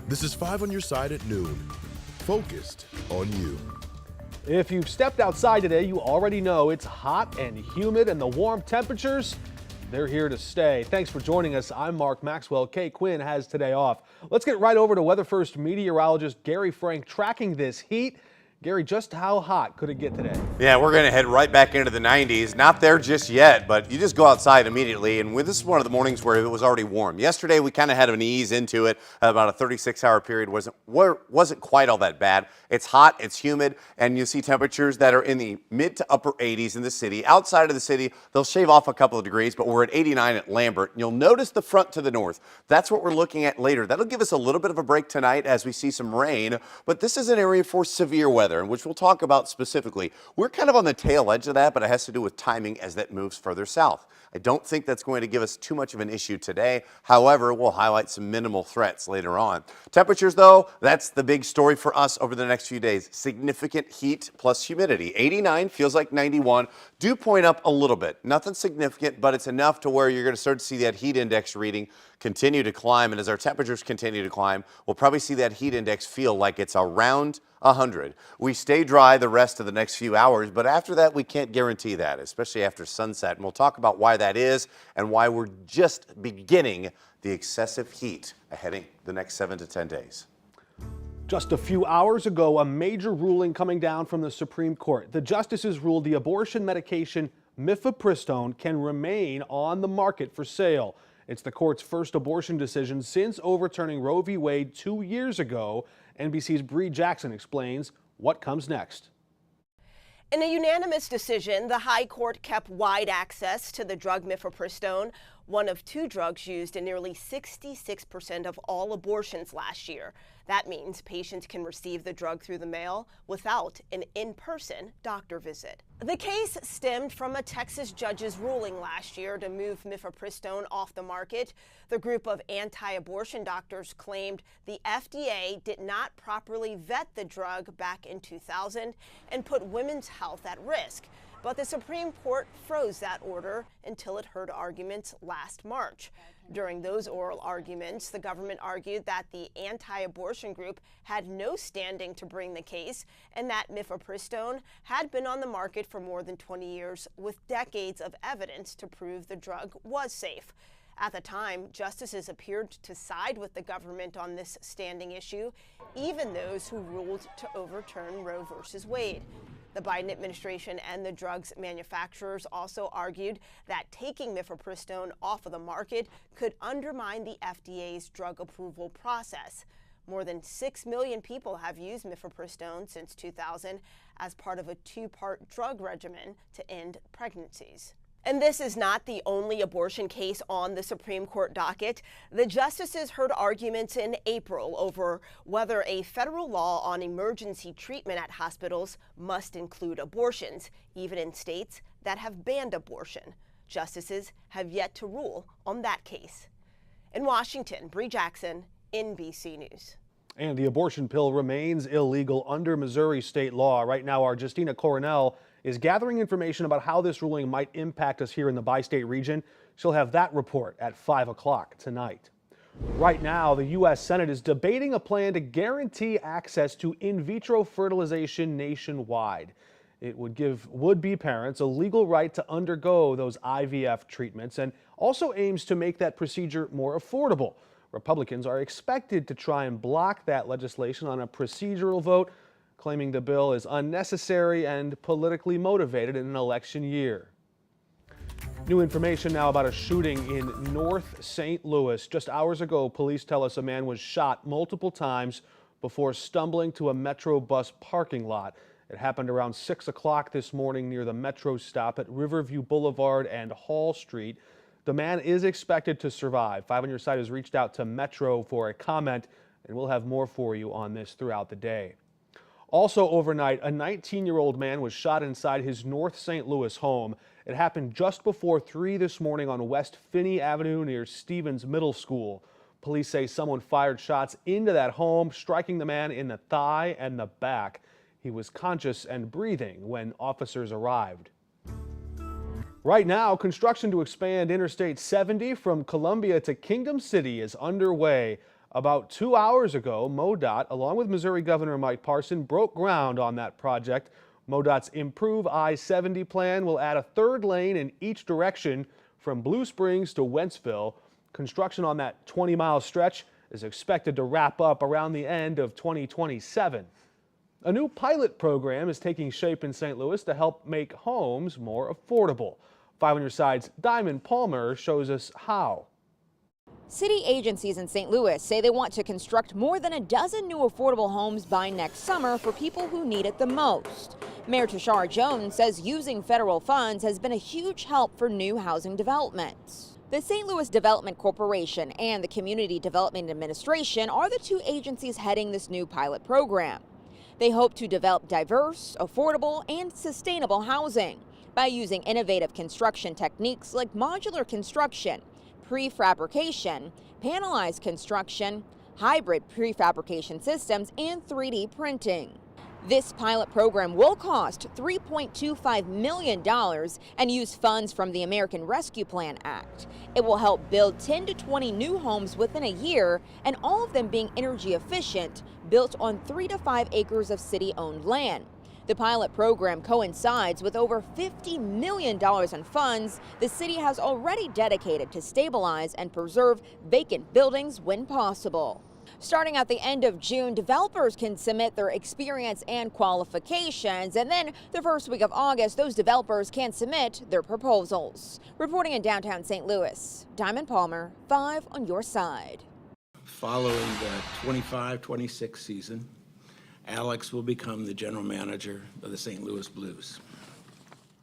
This is 5 on your side at noon. Focused on you. If you've stepped outside today, you already know it's hot and humid, and the warm temperatures, they're here to stay. Thanks for joining us. I'm Mark Maxwell. Kay Quinn has today off. Let's get right over to Weather First meteorologist Gary Frank tracking this heat. Gary, just how hot could it get today? Yeah, we're going to head right back into the 90s. Not there just yet, but you just go outside immediately. And this is one of the mornings where it was already warm. Yesterday, we kind of had an ease into it. About a 36-hour period wasn't quite all that bad. It's hot, it's humid, and you see temperatures that are in the mid to upper 80s in the city. Outside of the city, they'll shave off a couple of degrees, but we're at 89 at Lambert. You'll notice the front to the north. That's what we're looking at later. That'll give us a little bit of a break tonight as we see some rain, but this is an area for severe weather, which we'll talk about specifically. We're kind of on the tail edge of that, but it has to do with timing as that moves further south. I don't think that's going to give us too much of an issue today. However, we'll highlight some minimal threats later on. Temperatures, though, that's the big story for us over the next few days. Significant heat plus humidity. 89 feels like 91. Do point up a little bit. Nothing significant, but it's enough to where you're going to start to see that heat index reading continue to climb. And as our temperatures continue to climb, we'll probably see that heat index feel like it's around 100. We stay dry the rest of the next few hours, but after that, we can't guarantee that, especially after sunset. And we'll talk about why that is and why we're just beginning the excessive heat ahead the next 7 to 10 days. Just a few hours ago, a major ruling coming down from the Supreme Court. The justices ruled the abortion medication mifepristone can remain on the market for sale. It's the court's first abortion decision since overturning Roe v. Wade 2 years ago. NBC's Bree Jackson explains what comes next. In a unanimous decision, the High Court kept wide access to the drug mifepristone, one of 2 drugs used in nearly 66% of all abortions last year. That means patients can receive the drug through the mail without an in-person doctor visit. The case stemmed from a Texas judge's ruling last year to move mifepristone off the market. The group of anti-abortion doctors claimed the FDA did not properly vet the drug back in 2000 and put women's health at risk. But the Supreme Court froze that order until it heard arguments last March. During those oral arguments, the government argued that the anti-abortion group had no standing to bring the case and that mifepristone had been on the market for more than 20 years with decades of evidence to prove the drug was safe. At the time, justices appeared to side with the government on this standing issue, even those who ruled to overturn Roe v. Wade. The Biden administration and the drug's manufacturers also argued that taking mifepristone off of the market could undermine the FDA's drug approval process. More than 6 million people have used mifepristone since 2000 as part of a 2-part drug regimen to end pregnancies. And this is not the only abortion case on the Supreme Court docket. The justices heard arguments in April over whether a federal law on emergency treatment at hospitals must include abortions, even in states that have banned abortion. Justices have yet to rule on that case. In Washington, Bree Jackson, NBC News. And the abortion pill remains illegal under Missouri state law. Right now, our Justina Coronel is gathering information about how this ruling might impact us here in the bi-state region. She'll have that report at 5 o'clock tonight. Right now, the U.S. Senate is debating a plan to guarantee access to in vitro fertilization nationwide. It would give would-be parents a legal right to undergo those IVF treatments and also aims to make that procedure more affordable. Republicans are expected to try and block that legislation on a procedural vote, claiming the bill is unnecessary and politically motivated in an election year. New information now about a shooting in North St. Louis. Just hours ago, police tell us a man was shot multiple times before stumbling to a Metro bus parking lot. It happened around 6 o'clock this morning near the Metro stop at Riverview Boulevard and Hall Street. The man is expected to survive. 5 on Your Side has reached out to Metro for a comment, and we'll have more for you on this throughout the day. Also overnight, a 19-year-old man was shot inside his North St. Louis home. It happened just before 3 this morning on West Finney Avenue near Stevens Middle School. Police say someone fired shots into that home, striking the man in the thigh and the back. He was conscious and breathing when officers arrived. Right now, construction to expand Interstate 70 from Columbia to Kingdom City is underway. About 2 hours ago, MoDOT, along with Missouri Governor Mike Parson, broke ground on that project. MoDOT's Improve I-70 plan will add a third lane in each direction from Blue Springs to Wentzville. Construction on that 20-mile stretch is expected to wrap up around the end of 2027. A new pilot program is taking shape in St. Louis to help make homes more affordable. 5 on your side's Diamond Palmer shows us how. City agencies in St. Louis say they want to construct more than a dozen new affordable homes by next summer for people who need it the most. Mayor Tashara Jones says using federal funds has been a huge help for new housing developments. The St. Louis Development Corporation and the Community Development Administration are the two agencies heading this new pilot program. They hope to develop diverse, affordable, and sustainable housing by using innovative construction techniques like modular construction, prefabrication, panelized construction, hybrid prefabrication systems, and 3D printing. This pilot program will cost $3.25 million and use funds from the American Rescue Plan Act. It will help build 10 to 20 new homes within a year, and all of them being energy efficient, built on 3 to 5 acres of city-owned land. The pilot program coincides with over $50 million in funds the city has already dedicated to stabilize and preserve vacant buildings when possible. Starting at the end of June, developers can submit their experience and qualifications, and then the first week of August, those developers can submit their proposals. Reporting in downtown St. Louis, Diamond Palmer, 5 on your side. Following the 25-26 season, Alex will become the general manager of the St. Louis Blues.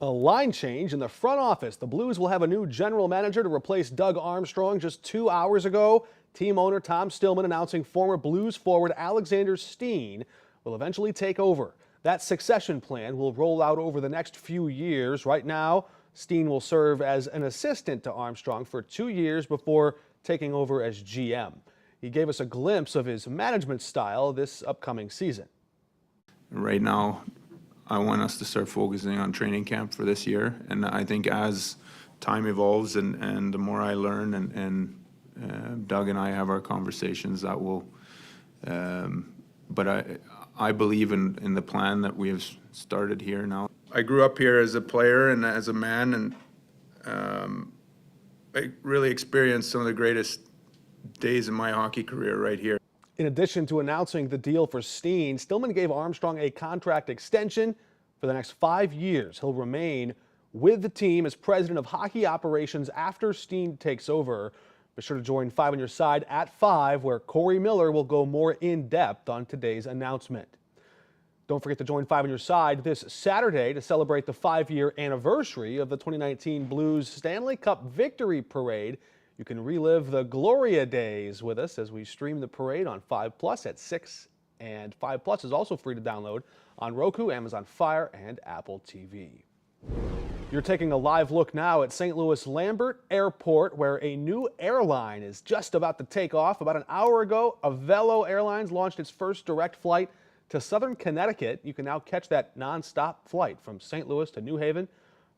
A line change in the front office. The Blues will have a new general manager to replace Doug Armstrong just 2 hours ago. Team owner Tom Stillman announcing former Blues forward Alexander Steen will eventually take over. That succession plan will roll out over the next few years. Right now, Steen will serve as an assistant to Armstrong for 2 years before taking over as GM. He gave us a glimpse of his management style this upcoming season. Right now, I want us to start focusing on training camp for this year, and I think as time evolves and the more I learn and Doug and I have our conversations, that will, but I believe in the plan that we have started here now. I grew up here as a player and as a man, and I really experienced some of the greatest days in my hockey career right here. In addition to announcing the deal for Steen, Stillman gave Armstrong a contract extension for the next 5 years. He'll remain with the team as president of hockey operations after Steen takes over. Be sure to join 5 on your side at 5, where Corey Miller will go more in depth on today's announcement. Don't forget to join 5 on your side this Saturday to celebrate the 5-year anniversary of the 2019 Blues Stanley Cup Victory Parade. You can relive the Gloria days with us as we stream the parade on 5+ at 6, and 5+ is also free to download on Roku, Amazon Fire, and Apple TV. You're taking a live look now at St. Louis Lambert Airport, where a new airline is just about to take off. About an hour ago, Avelo Airlines launched its first direct flight to southern Connecticut. You can now catch that nonstop flight from St. Louis to New Haven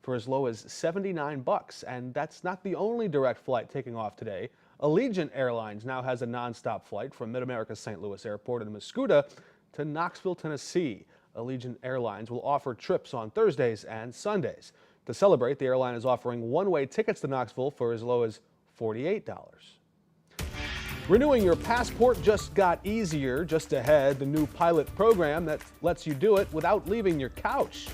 for as low as $79. And that's not the only direct flight taking off today. Allegiant Airlines now has a nonstop flight from Mid-America's St. Louis Airport in Mascoutah to Knoxville, Tennessee. Allegiant Airlines will offer trips on Thursdays and Sundays. To celebrate, the airline is offering one-way tickets to Knoxville for as low as $48. Renewing your passport just got easier. Just ahead, the new pilot program that lets you do it without leaving your couch.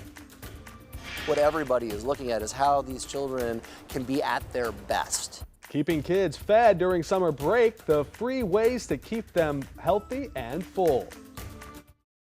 What everybody is looking at is how these children can be at their best. Keeping kids fed during summer break, the free ways to keep them healthy and full.